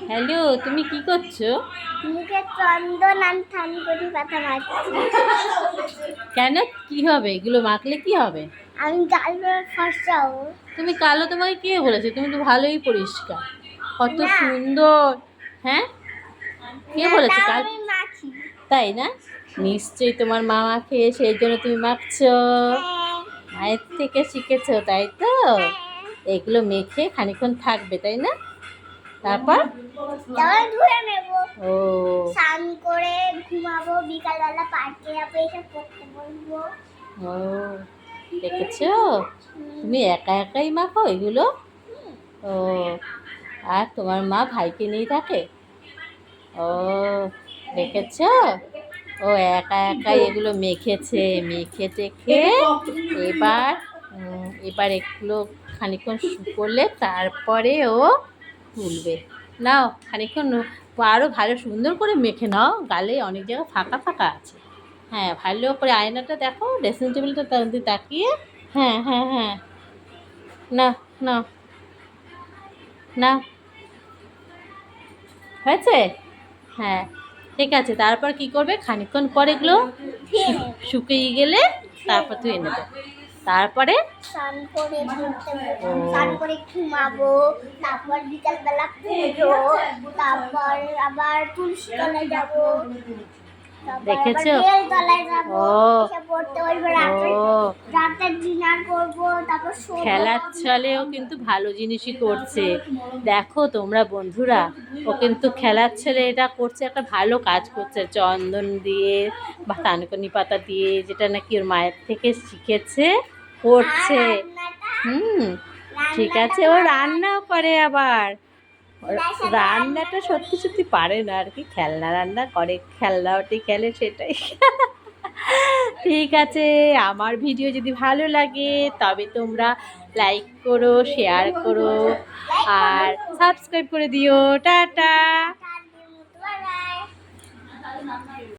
Hello, তুমি কি করছো? মুখে চন্দন আর থানকুনি পাতা মাখছি। কেন, কি হবে এগুলো মাখলে? কি হবে? আমি কালো ফর্সা হবো। তুমি কালো, তোমাকে কে বলেছে? তুমি তো ভালোই পরিষ্কার, কত না সুন্দর। হ্যাঁ, কে না বলেছে তাও কাল? আমি মাখি। তাই না? নিশ্চয়ই তোমার মা মাখে, সেই জন্য তুমি মাখছো। হ্যাঁ মায়ের থেকে শিখেছো, তাই তো? হ্যাঁ। এগুলো মেখে খানিকক্ষণ থাকবে, তাই না? তারপর তারপরে ধুয়ে নেবো। ও স্নান করে ঘুমাবো, বিকালবেলা পার্কে যাবো, এসে পড়তে বসবো। ও দেখেছো, তুমি একা একাই মাখো এগুলো? ও, আর তোমার মা ভাইকে নিয়ে থাকে? ও দেখেছো, ও একা একাই এগুলো মেখেছে, মেখে টেখে এবার এবার এগুলো খানিকক্ষণ শুকোলে তারপরে ও তুলবে। নাও খানিকক্ষণ আরও ভালো সুন্দর করে মেখে নাও, গালে অনেক জায়গা ফাঁকা ফাঁকা আছে। হ্যাঁ, ভালো করে আয়নাটা দেখো, ড্রেসিং টেবিলটা তাকিয়ে। হ্যাঁ হ্যাঁ হ্যাঁ, না না না, হয়েছে? হ্যাঁ, ঠিক আছে। তারপর কি করবে, খানিকক্ষণ পর এগুলো ধুয়ে নেবো। শুকিয়ে গেলে তারপর ধুয়ে নেবে। তারপরে স্নান করে পড়তে বসবো, ও স্নান করে ঘুমাবো। তারপর বিকালবেলা পুজো, তারপর আবার তুলসী তলায় যাবো, তারপর আবার দেখেছো? বেলতলায় যাবো, ও এসে পড়তে বসবো। রাতে ও রাতে ডিনার করবো, তারপর শোবো। খেলার ছলেও কিন্তু ভালো জিনিসই করছে। দেখো তোমরা বন্ধুরা, ও কিন্তু খেলার ছলে এটা করছে, একটা ভালো কাজ করছে, চন্দন দিয়ে বা থানকুনি পাতা দিয়ে, যেটা নাকি ওর মায়ের থেকে শিখেছে আর করছে। রান্নাটা হুম, ঠিক রান্নাটা আছে। ও ভালো রান্নাও করে আবার। তার সাথে রান্না রান্নাটা করে। সত্যি সত্যি পারে না আর কি, খেলনা রান্না করে, খেলনা ওটি খেলে, সেটাই। ঠিক আছে, আমার ভিডিও যদি ভালো লাগে তবে তোমরা লাইক করো, শেয়ার করো, লাইক আর কমেন্ট করো। সাবস্ক্রাইব করে দিও। টাটা। টাটা দিয়ে মতো বাই বাই।